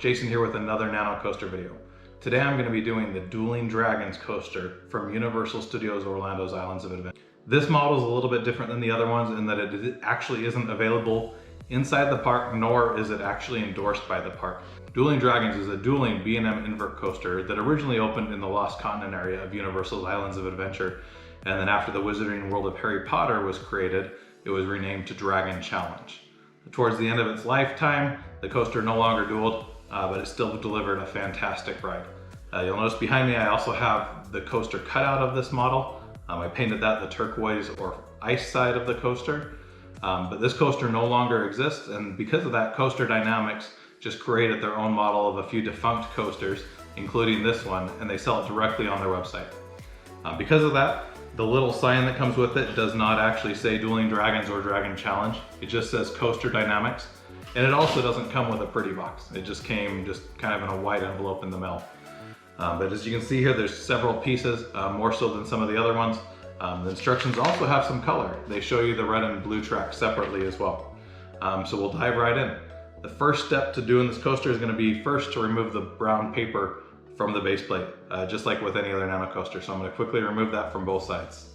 Jason here with another Nanocoaster video. Today I'm going to be doing the Dueling Dragons coaster from Universal Studios Orlando's Islands of Adventure. This model is a little bit different than the other ones in that it actually isn't available inside the park, nor is it actually endorsed by the park. Dueling Dragons is a dueling B&M invert coaster that originally opened in the Lost Continent area of Universal's Islands of Adventure, and then after the Wizarding World of Harry Potter was created, it was renamed to Dragon Challenge. Towards the end of its lifetime, the coaster no longer dueled, but it still delivered a fantastic ride. You'll notice behind me I also have the coaster cutout of this model. I painted that the turquoise or ice side of the coaster, but this coaster no longer exists, and because of that, CoasterDynamix just created their own model of a few defunct coasters, including this one, and they sell it directly on their website. Because of that, the little sign that comes with it does not actually say Dueling Dragons or Dragon Challenge. It just says CoasterDynamix, and it also doesn't come with a pretty box. It just came kind of in a white envelope in the mail. But as you can see here, there's several pieces, more so than some of the other ones. The instructions also have some color. They show you the red and blue track separately as well. So we'll dive right in. The first step to doing this coaster is going to be first to remove the brown paper from the base plate, just like with any other Nanocoaster. So I'm going to quickly remove that from both sides.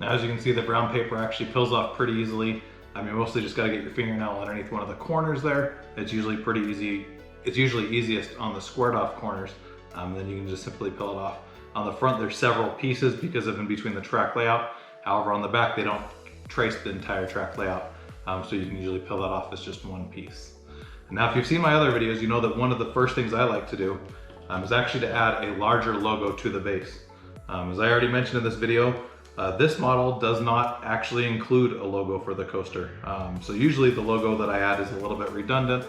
Now, as you can see, the brown paper actually peels off pretty easily. I mean, mostly just got to get your fingernail underneath one of the corners there. It's usually pretty easy. It's usually easiest on the squared off corners. Then you can just simply peel it off. On the front, there's several pieces because of in between the track layout. However, on the back, they don't trace the entire track layout. So you can usually peel that off as just one piece. And now, if you've seen my other videos, you know that one of the first things I like to do is actually to add a larger logo to the base. As I already mentioned in this video, this model does not actually include a logo for the coaster. So usually the logo that I add is a little bit redundant.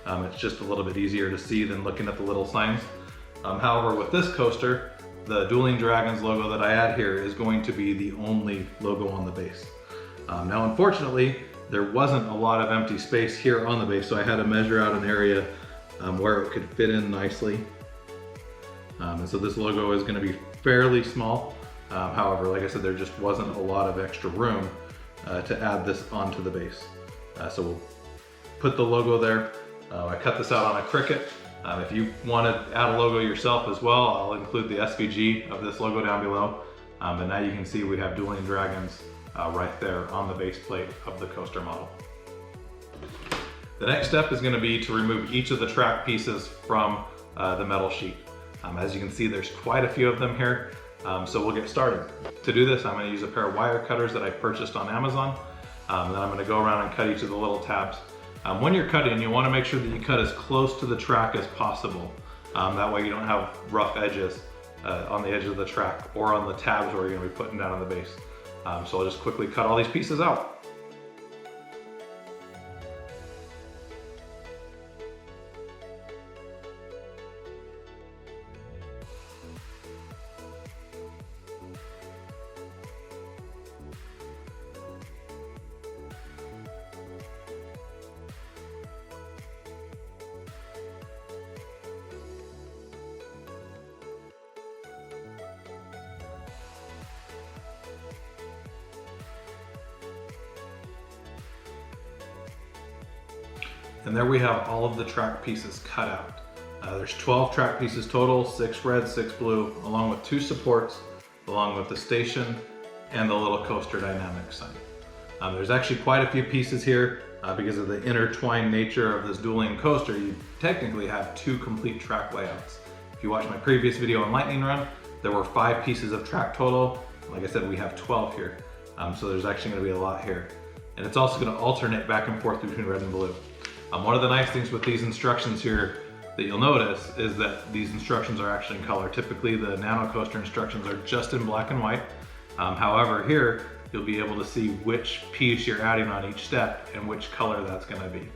It's just a little bit easier to see than looking at the little signs. However, with this coaster, the Dueling Dragons logo that I add here is going to be the only logo on the base. Now, unfortunately, there wasn't a lot of empty space here on the base, so I had to measure out an area where it could fit in nicely. And so this logo is going to be fairly small. However, like I said, there just wasn't a lot of extra room to add this onto the base. So we'll put the logo there. I cut this out on a Cricut. If you want to add a logo yourself as well, I'll include the SVG of this logo down below. But now you can see we have Dueling Dragons right there on the base plate of the coaster model. The next step is going to be to remove each of the track pieces from the metal sheet. As you can see, there's quite a few of them here. So we'll get started. To do this, I'm going to use a pair of wire cutters that I purchased on Amazon. Then I'm going to go around and cut each of the little tabs. When you're cutting, you want to make sure that you cut as close to the track as possible. That way you don't have rough edges on the edge of the track or on the tabs where you're going to be putting down on the base. So I'll just quickly cut all these pieces out. And there we have all of the track pieces cut out. There's 12 track pieces total, 6 red, 6 blue, along with 2 supports, along with the station and the little CoasterDynamix sign. There's actually quite a few pieces here because of the intertwined nature of this dueling coaster. You technically have 2 complete track layouts. If you watch my previous video on Lightning Run, there were 5 pieces of track total. Like I said, we have 12 here. So there's actually going to be a lot here. And it's also going to alternate back and forth between red and blue. One of the nice things with these instructions here that you'll notice is that these instructions are actually in color. Typically the Nanocoaster instructions are just in black and white. However, here you'll be able to see which piece you're adding on each step and which color that's going to be.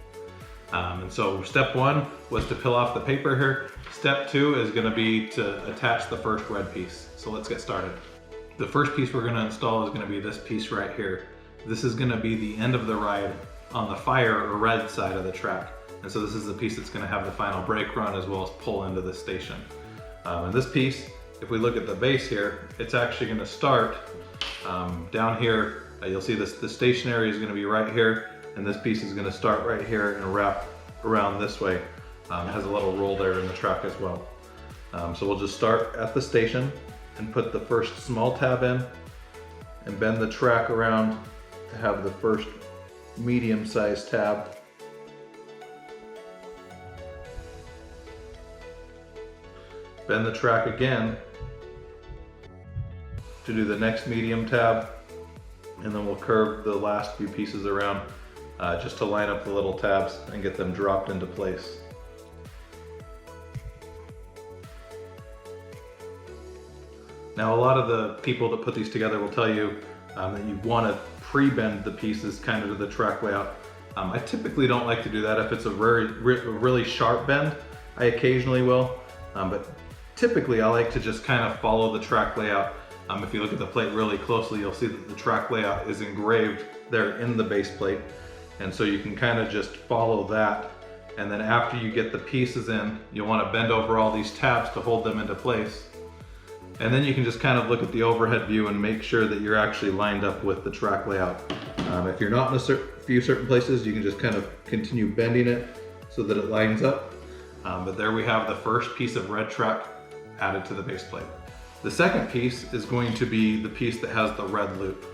And so step 1 was to peel off the paper here. Step 2 is going to be to attach the first red piece. So let's get started. The first piece we're going to install is going to be this piece right here. This is going to be the end of the ride on the fire or red side of the track. And so this is the piece that's going to have the final brake run as well as pull into the station. And this piece, if we look at the base here, it's actually going to start down here. You'll see this, the stationary is going to be right here, and this piece is going to start right here and wrap around this way. It has a little roll there in the track as well. So we'll just start at the station and put the first small tab in and bend the track around to have the first medium-sized tab. Bend the track again to do the next medium tab, and then we'll curve the last few pieces around just to line up the little tabs and get them dropped into place. Now, a lot of the people that put these together will tell you that you want to pre-bend the pieces kind of to the track layout. I typically don't like to do that. If it's a really sharp bend, I occasionally will, but typically I like to just kind of follow the track layout. If you look at the plate really closely, you'll see that the track layout is engraved there in the base plate. And so you can kind of just follow that. And then after you get the pieces in, you'll want to bend over all these tabs to hold them into place. And then you can just kind of look at the overhead view and make sure that you're actually lined up with the track layout. If you're not in a few certain places, you can just kind of continue bending it so that it lines up. But there we have the first piece of red track added to the base plate. The second piece is going to be the piece that has the red loop.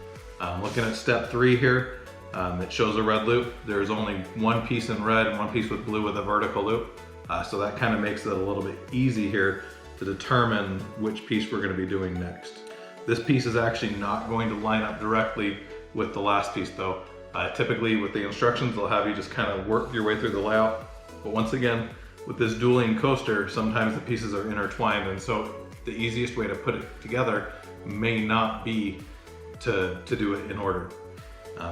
Looking at step 3 here, it shows a red loop. There's only one piece in red and one piece with blue with a vertical loop. So that kind of makes it a little bit easy here to determine which piece we're going to be doing next. This piece is actually not going to line up directly with the last piece though. Typically with the instructions, they'll have you just kind of work your way through the layout. But once again, with this dueling coaster, sometimes the pieces are intertwined, and so the easiest way to put it together may not be to do it in order.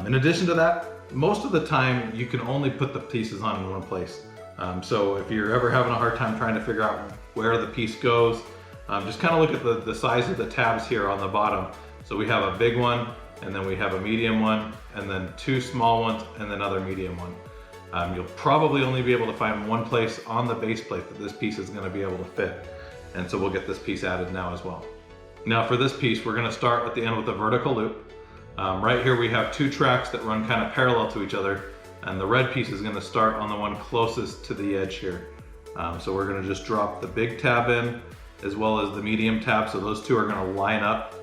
In addition to that, most of the time you can only put the pieces on in one place. So if you're ever having a hard time trying to figure out where the piece goes, just kind of look at the size of the tabs here on the bottom. So we have a big one, and then we have a medium one, and then 2 small ones, and another medium one. You'll probably only be able to find one place on the base plate that this piece is going to be able to fit. And so we'll get this piece added now as well. Now for this piece, we're going to start at the end with a vertical loop. Right here we have 2 tracks that run kind of parallel to each other, and the red piece is going to start on the one closest to the edge here. So we're going to just drop the big tab in as well as the medium tab, so those 2 are going to line up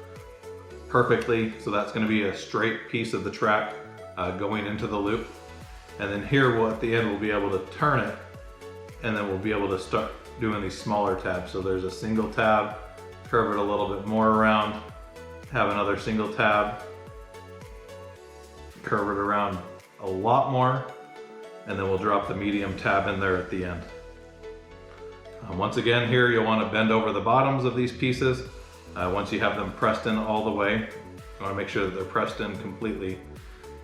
perfectly. So that's going to be a straight piece of the track going into the loop. And then here at the end we'll be able to turn it, and then we'll be able to start doing these smaller tabs. So there's a single tab, curve it a little bit more around, have another single tab, curve it around a lot more, and then we'll drop the medium tab in there at the end. Once again here, you'll want to bend over the bottoms of these pieces. Once you have them pressed in all the way, you want to make sure that they're pressed in completely,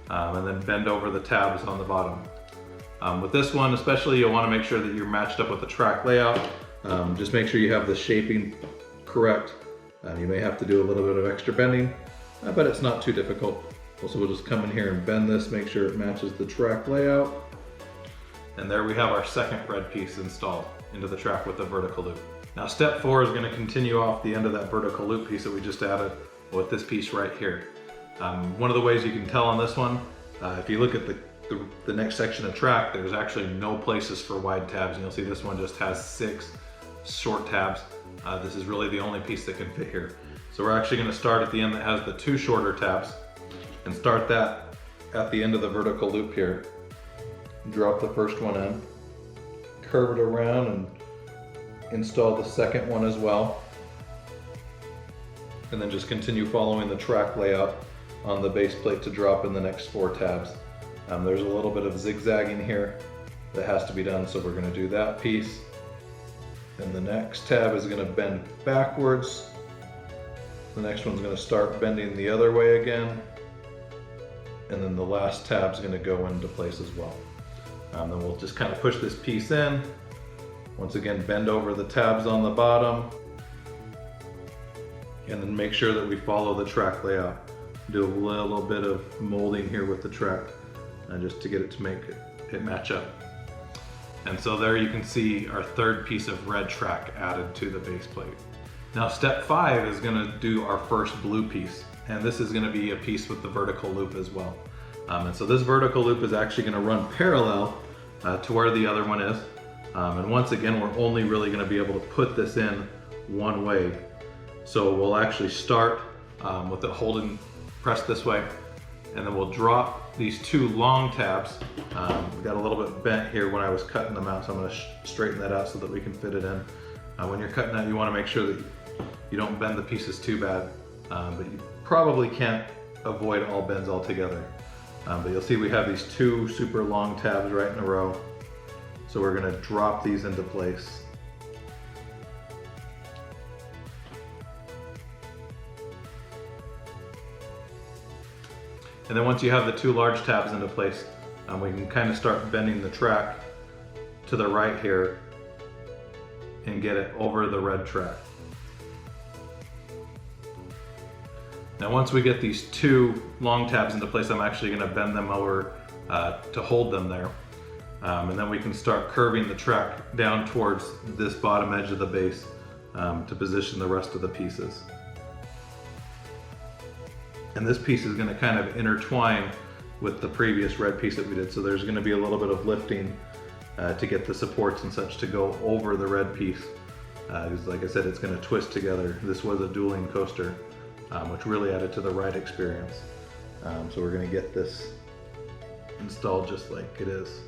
and then bend over the tabs on the bottom. With this one especially, you'll want to make sure that you're matched up with the track layout. Just make sure you have the shaping correct. You may have to do a little bit of extra bending, but it's not too difficult. So we'll just come in here and bend this, make sure it matches the track layout. And there we have our second red piece installed into the track with the vertical loop. Now step 4 is going to continue off the end of that vertical loop piece that we just added with this piece right here. One of the ways you can tell on this one, if you look at the next section of track, there's actually no places for wide tabs. And you'll see this one just has 6 short tabs. This is really the only piece that can fit here. So we're actually going to start at the end that has the 2 shorter tabs and start that at the end of the vertical loop here. Drop the first one in, curve it around, and install the second one as well. And then just continue following the track layout on the base plate to drop in the next 4 tabs. There's a little bit of zigzagging here that has to be done, so we're going to do that piece. And the next tab is going to bend backwards. The next one's going to start bending the other way again. And then the last tab is going to go into place as well. Then we'll just kind of push this piece in. Once again, bend over the tabs on the bottom. And then make sure that we follow the track layout. Do a little bit of molding here with the track. just to get it to make it match up. And so there you can see our third piece of red track added to the base plate. Now step 5 is going to do our first blue piece, and this is going to be a piece with the vertical loop as well. And so this vertical loop is actually going to run parallel to where the other one is. And once again, we're only really going to be able to put this in one way. So we'll actually start with it holding pressed this way, and then we'll drop these 2 long tabs. We got a little bit bent here when I was cutting them out, so I'm going to straighten that out so that we can fit it in. When you're cutting out, you want to make sure that you don't bend the pieces too bad, but you probably can't avoid all bends altogether. But you'll see we have these 2 super long tabs right in a row. So we're going to drop these into place. And then once you have the 2 large tabs into place, we can kind of start bending the track to the right here and get it over the red track. Now once we get these 2 long tabs into place, I'm actually going to bend them over to hold them there. And then we can start curving the track down towards this bottom edge of the base to position the rest of the pieces. And this piece is going to kind of intertwine with the previous red piece that we did. So there's going to be a little bit of lifting to get the supports and such to go over the red piece. Because like I said, it's going to twist together. This was a dueling coaster, which really added to the ride experience. So we're going to get this installed just like it is.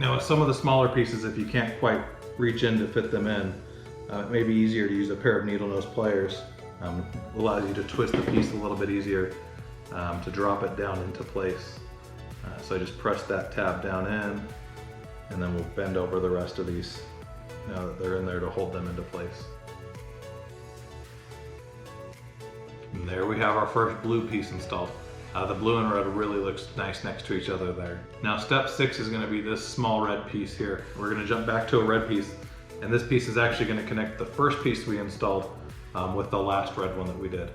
Now with some of the smaller pieces, if you can't quite reach in to fit them in, it may be easier to use a pair of needle nose pliers. Allows you to twist the piece a little bit easier to drop it down into place. So I just press that tab down in, and then we'll bend over the rest of these now that they're in there to hold them into place. And there we have our first blue piece installed. The blue and red really looks nice next to each other there. Now step 6 is going to be this small red piece here. We're going to jump back to a red piece, and this piece is actually going to connect the first piece we installed with the last red one that we did.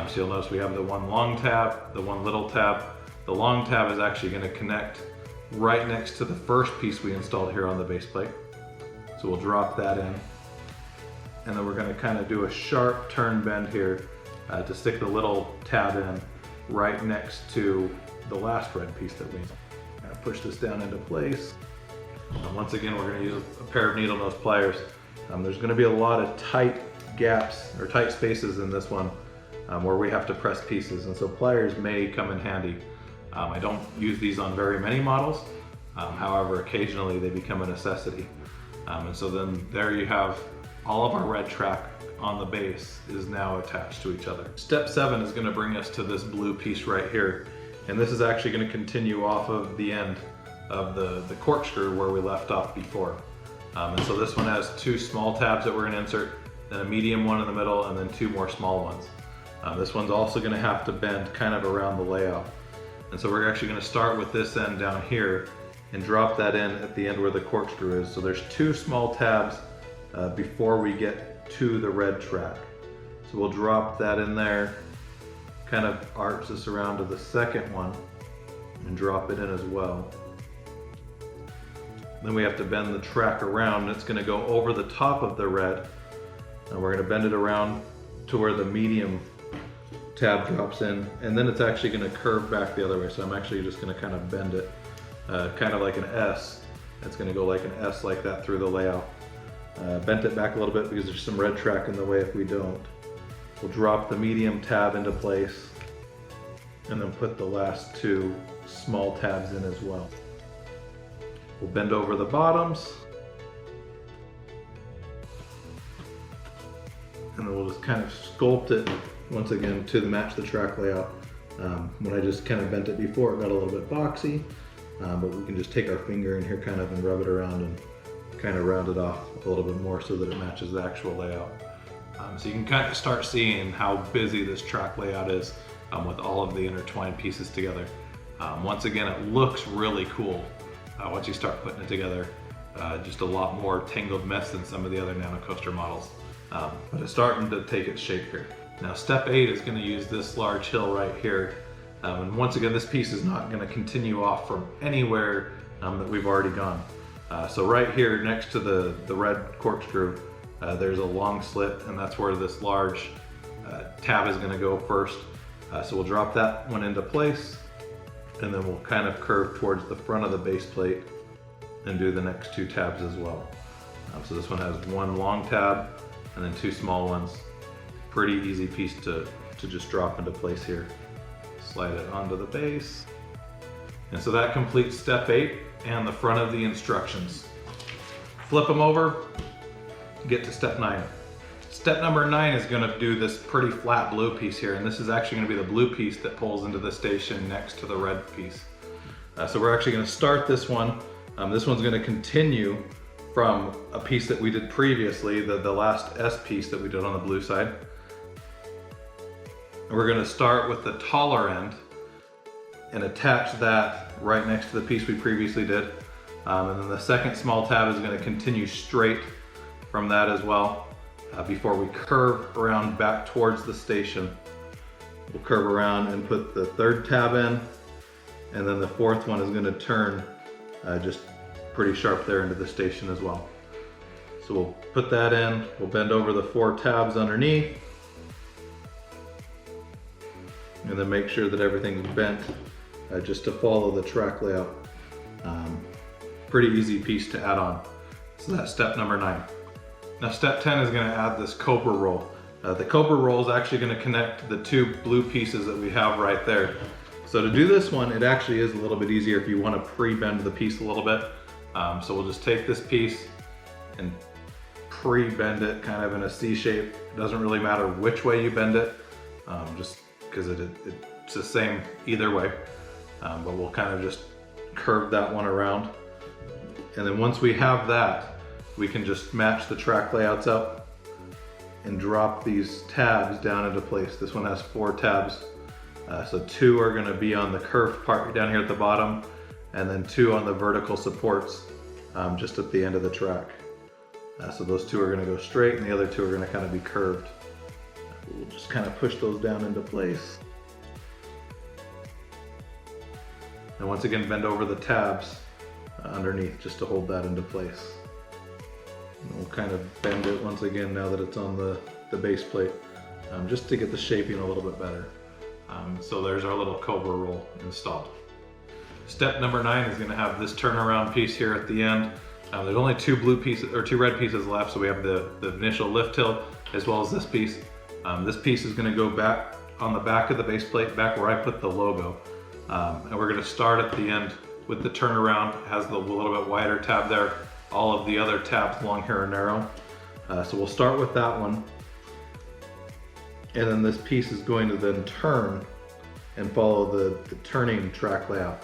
So you'll notice we have the 1 long tab, the 1 little tab. The long tab is actually going to connect right next to the first piece we installed here on the base plate. So we'll drop that in, and then we're going to kind of do a sharp turn bend here to stick the little tab in right next to the last red piece that we push this down into place. Once again, we're going to use a pair of needle nose pliers. There's going to be a lot of tight gaps or tight spaces in this one where we have to press pieces, and so pliers may come in handy. I don't use these on very many models, however occasionally they become a necessity. And so then there you have all of our red track on the base is now attached to each other. Step 7 is going to bring us to this blue piece right here, and this is actually going to continue off of the end of the corkscrew where we left off before. And so this one has 2 small tabs that we're going to insert, then a medium one in the middle, and then 2 more small ones. This one's also going to have to bend kind of around the layout. And so we're actually going to start with this end down here and drop that in at the end where the corkscrew is. So there's 2 small tabs before we get to the red track. So we'll drop that in there, kind of arch this around to the second one and drop it in as well. Then we have to bend the track around, and it's going to go over the top of the red, and we're going to bend it around to where the medium tab drops in, and then it's actually going to curve back the other way. So I'm actually just going to kind of bend it kind of like an S. It's going to go like an S like that through the layout. Bent it back a little bit because there's some red track in the way if we don't. We'll drop the medium tab into place and then put the last 2 small tabs in as well. We'll bend over the bottoms, and then we'll just kind of sculpt it once again to match the track layout. When I just kind of bent it before, it got a little bit boxy, but we can just take our finger in here kind of and rub it around and kind of round it off a little bit more so that it matches the actual layout. So you can kind of start seeing how busy this track layout is with all of the intertwined pieces together. Once again, it looks really cool once you start putting it together. just a lot more tangled mess than some of the other Nanocoaster models. But it's starting to take its shape here. Now step 8 is going to use this large hill right here. And once again, this piece is not going to continue off from anywhere that we've already gone. So right here next to the red corkscrew, there's a long slit, and that's where this large tab is going to go first. So we'll drop that one into place, and then we'll kind of curve towards the front of the base plate and do the next 2 tabs as well. So this one has 1 long tab and then 2 small ones. Pretty easy piece to just drop into place here. Slide it onto the base. And so that completes step 8 and the front of the instructions. Flip them over, get to step 9. Step number 9 is going to do this pretty flat blue piece here, and this is actually going to be the blue piece that pulls into the station next to the red piece. So we're actually going to start this one. This one's going to continue from a piece that we did previously, the last S piece that we did on the blue side. And we're going to start with the taller end and attach that right next to the piece we previously did. And then the second small tab is going to continue straight from that as well. Before we curve around back towards the station. We'll curve around and put the 3rd tab in, and then the 4th one is going to turn just pretty sharp there into the station as well. So we'll put that in, we'll bend over the 4 tabs underneath, and then make sure that everything's bent just to follow the track layout. Pretty easy piece to add on. So that's step number 9. Now step 10 is going to add this Cobra roll. The Cobra roll is actually going to connect the 2 blue pieces that we have right there. So to do this one, it actually is a little bit easier if you want to pre-bend the piece a little bit. So we'll just take this piece and pre-bend it kind of in a C shape. It doesn't really matter which way you bend it, just because it's the same either way. But we'll kind of just curve that one around. And then once we have that, we can just match the track layouts up and drop these tabs down into place. This one has 4 tabs. So 2 are going to be on the curved part down here at the bottom, and then 2 on the vertical supports just at the end of the track. So those 2 are going to go straight, and the other 2 are going to kind of be curved. We'll just kind of push those down into place. And once again, bend over the tabs underneath just to hold that into place. And we'll kind of bend it once again now that it's on the base plate, just to get the shaping a little bit better. So there's our little Cobra roll installed. Step number 9 is going to have this turnaround piece here at the end. There's only 2 blue pieces or 2 red pieces left, so we have the initial lift hill as well as this piece. This piece is going to go back on the back of the base plate, back where I put the logo. And we're going to start at the end with the turnaround. It has the little bit wider tab there. All of the other tabs along here are narrow. So we'll start with that one. And then this piece is going to then turn and follow the turning track layout.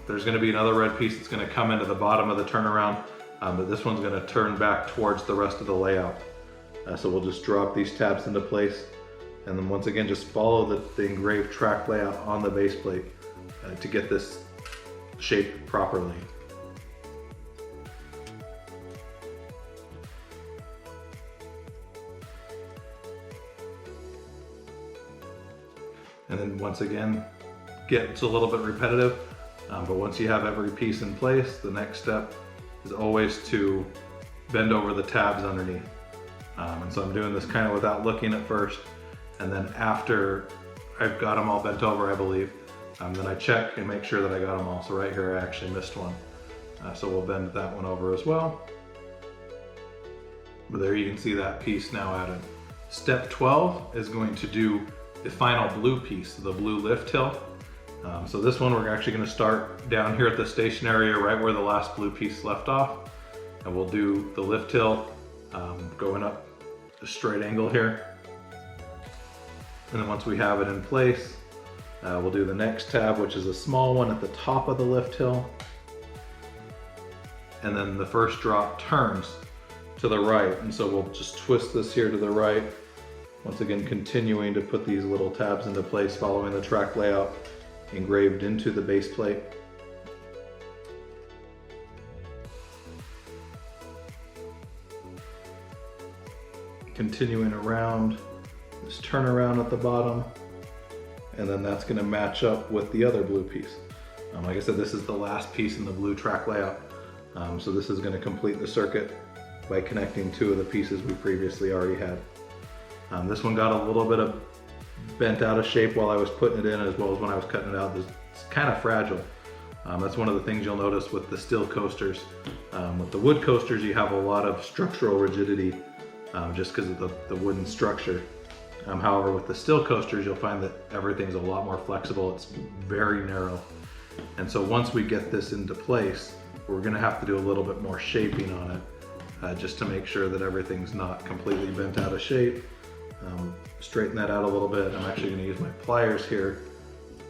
There's going to be another red piece that's going to come into the bottom of the turnaround, but this one's going to turn back towards the rest of the layout. So we'll just drop these tabs into place, and then once again just follow the engraved track layout on the base plate to get this shaped properly. And then once again, gets a little bit repetitive, but once you have every piece in place, the next step is always to bend over the tabs underneath. And so I'm doing this kind of without looking at first, and then after I've got them all bent over, I believe, then I check and make sure that I got them all. So right here I actually missed one. So we'll bend that one over as well. But there you can see that piece now added. Step 12 is going to do the final blue piece, the blue lift hill. So this one we're actually going to start down here at the station area right where the last blue piece left off, and we'll do the lift hill going up a straight angle here. And then once we have it in place, we'll do the next tab, which is a small one at the top of the lift hill, and then the first drop turns to the right, and so we'll just twist this here to the right. Once again, continuing to put these little tabs into place, following the track layout engraved into the base plate. continuing around this turnaround at the bottom, and then that's going to match up with the other blue piece. Like I said, this is the last piece in the blue track layout. So this is going to complete the circuit by connecting two of the pieces we previously already had. This one got a little bit of bent out of shape while I was putting it in, as well as when I was cutting it out. It's kind of fragile. That's one of the things you'll notice with the steel coasters. With the wood coasters, you have a lot of structural rigidity just because of the wooden structure. However, with the steel coasters, you'll find that everything's a lot more flexible. It's very narrow. And so once we get this into place, we're gonna have to do a little bit more shaping on it, just to make sure that everything's not completely bent out of shape. Straighten that out a little bit. I'm actually gonna use my pliers here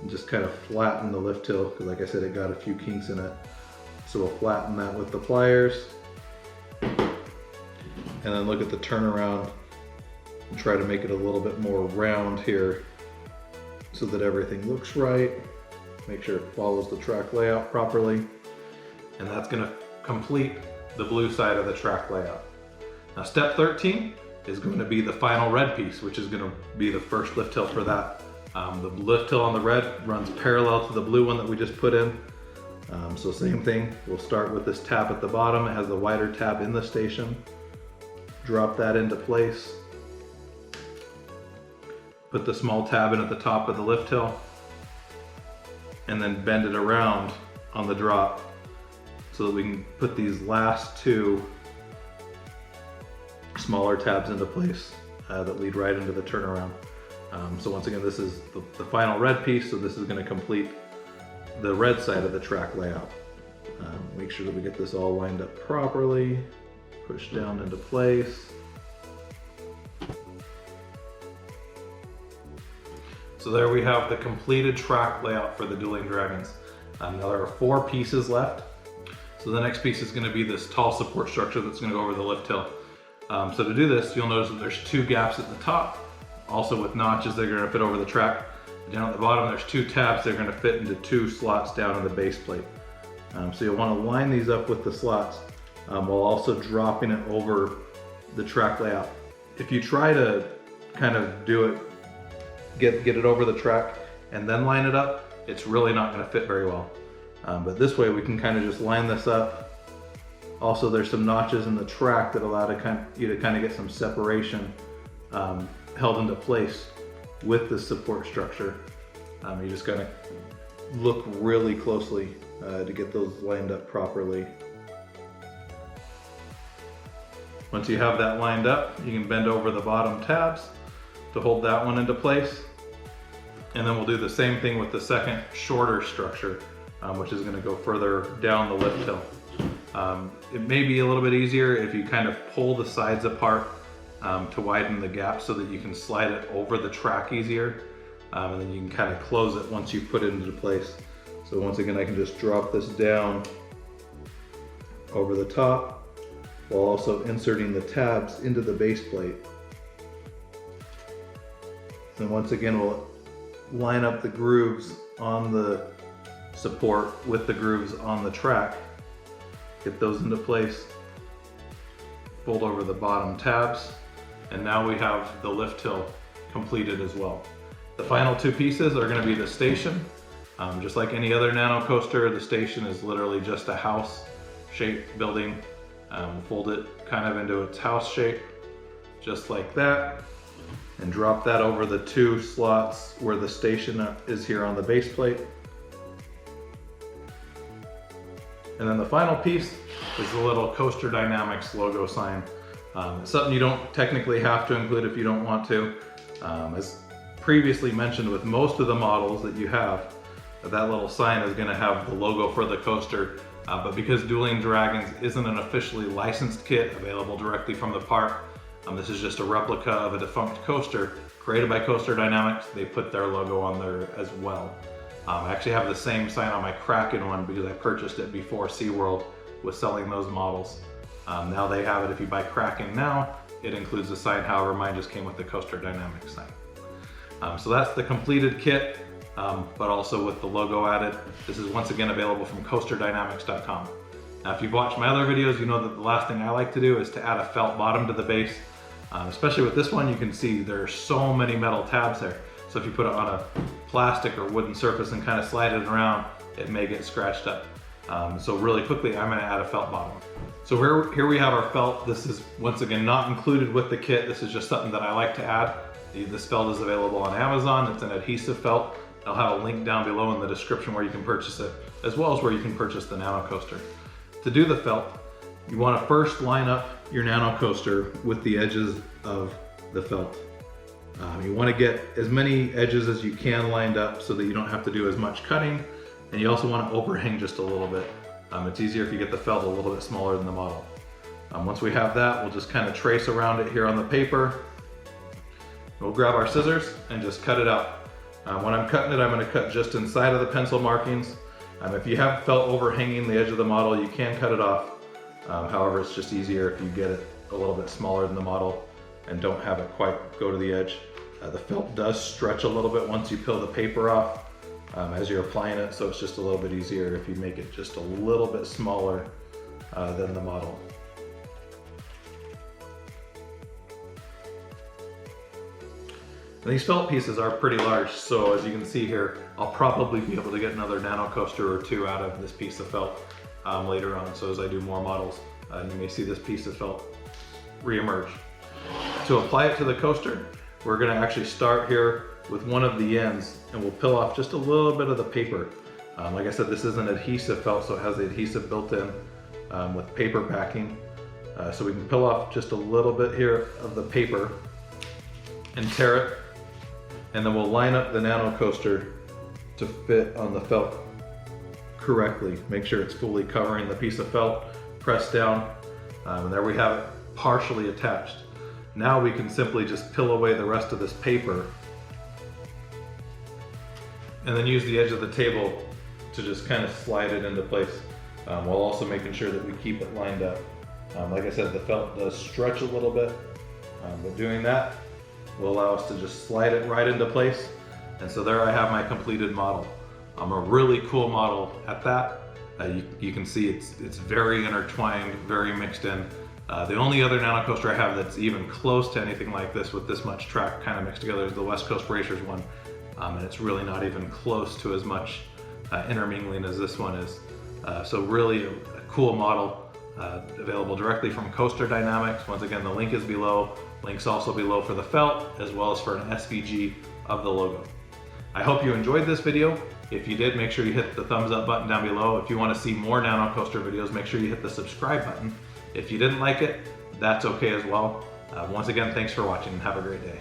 and just kind of flatten the lift hill, because like I said, it got a few kinks in it. So we'll flatten that with the pliers. And then look at the turnaround and try to make it a little bit more round here so that everything looks right. Make sure it follows the track layout properly. And that's gonna complete the blue side of the track layout. Now step 13 is going to be the final red piece, which is going to be the first lift hill for that. The lift hill on the red runs parallel to the blue one that we just put in. So same thing, we'll start with this tab at the bottom. It has the wider tab in the station. Drop that into place. Put the small tab in at the top of the lift hill, and then bend it around on the drop so that we can put these last two smaller tabs into place that lead right into the turnaround. So once again, this is the final red piece, so this is going to complete the red side of the track layout. Make sure that we get this all lined up properly, push down into place. So there we have the completed track layout for the Dueling Dragons. Now there are 4 pieces left. So the next piece is going to be this tall support structure that's going to go over the lift hill. So to do this, you'll notice that there's 2 gaps at the top, also with notches that are going to fit over the track. Down at the bottom, there's 2 tabs that are going to fit into 2 slots down in the base plate. So you'll want to line these up with the slots while also dropping it over the track layout. If you try to kind of do it, get it over the track and then line it up, it's really not going to fit very well. But this way we can kind of just line this up. Also, there's some notches in the track that allow you to kind of get some separation held into place with the support structure. You just gotta look really closely to get those lined up properly. Once you have that lined up, you can bend over the bottom tabs to hold that one into place. And then we'll do the same thing with the second shorter structure, which is gonna go further down the lift hill. It may be a little bit easier if you kind of pull the sides apart to widen the gap so that you can slide it over the track easier. And then you can kind of close it once you put it into place. So once again, I can just drop this down over the top while also inserting the tabs into the base plate. And once again, we'll line up the grooves on the support with the grooves on the track. Get those into place, fold over the bottom tabs, and now we have the lift hill completed as well. The final 2 pieces are going to be the station. Just like any other nano coaster, the station is literally just a house-shaped building. We'll fold it kind of into its house shape, just like that, and drop that over the 2 slots where the station is here on the base plate. And then the final piece is the little CoasterDynamix logo sign. It's something you don't technically have to include if you don't want to. As previously mentioned, with most of the models that you have, that little sign is going to have the logo for the coaster. But because Dueling Dragons isn't an officially licensed kit available directly from the park, this is just a replica of a defunct coaster created by CoasterDynamix. They put their logo on there as well. I actually have the same sign on my Kraken one because I purchased it before SeaWorld was selling those models. Now they have it. If you buy Kraken now, it includes the sign. However, mine just came with the CoasterDynamix sign. So that's the completed kit, but also with the logo added. This is once again available from CoasterDynamix.com. Now, if you've watched my other videos, you know that the last thing I like to do is to add a felt bottom to the base. Especially with this one, you can see there are so many metal tabs there. So if you put it on a plastic or wooden surface and kind of slide it around, it may get scratched up. So really quickly, I'm gonna add a felt bottom. So here we have our felt. This is, once again, not included with the kit. This is just something that I like to add. This felt is available on Amazon. It's an adhesive felt. I'll have a link down below in the description where you can purchase it, as well as where you can purchase the Nanocoaster. To do the felt, you want to first line up your Nanocoaster with the edges of the felt. You want to get as many edges as you can lined up so that you don't have to do as much cutting, and you also want to overhang just a little bit. It's easier if you get the felt a little bit smaller than the model. Once we have that, we'll just kind of trace around it here on the paper. We'll grab our scissors and just cut it out. When I'm cutting it, I'm going to cut just inside of the pencil markings. If you have felt overhanging the edge of the model, you can cut it off. However, it's just easier if you get it a little bit smaller than the model and don't have it quite go to the edge. The felt does stretch a little bit once you peel the paper off as you're applying it, so it's just a little bit easier if you make it just a little bit smaller than the model. And these felt pieces are pretty large, so as you can see here, I'll probably be able to get another Nanocoaster or two out of this piece of felt later on. So as I do more models, you may see this piece of felt re-emerge. To apply it to the coaster, we're going to actually start here with one of the ends, and we'll peel off just a little bit of the paper. Like I said, this is an adhesive felt, so it has the adhesive built in with paper backing. So we can peel off just a little bit here of the paper and tear it, and then we'll line up the Nanocoaster to fit on the felt correctly. Make sure it's fully covering the piece of felt, press down, and there we have it partially attached. Now we can simply just peel away the rest of this paper and then use the edge of the table to just kind of slide it into place, while also making sure that we keep it lined up. Like I said, the felt does stretch a little bit, but doing that will allow us to just slide it right into place. And so there I have my completed model. A really cool model at that. You can see it's very intertwined, very mixed in. The only other Nanocoaster I have that's even close to anything like this with this much track kind of mixed together is the West Coast Racers one. And it's really not even close to as much intermingling as this one is. So really a cool model, available directly from CoasterDynamix. Once again, the link is below. Links also below for the felt, as well as for an SVG of the logo. I hope you enjoyed this video. If you did, make sure you hit the thumbs up button down below. If you want to see more Nanocoaster videos, make sure you hit the subscribe button. If you didn't like it, that's okay as well. Once again, thanks for watching and have a great day.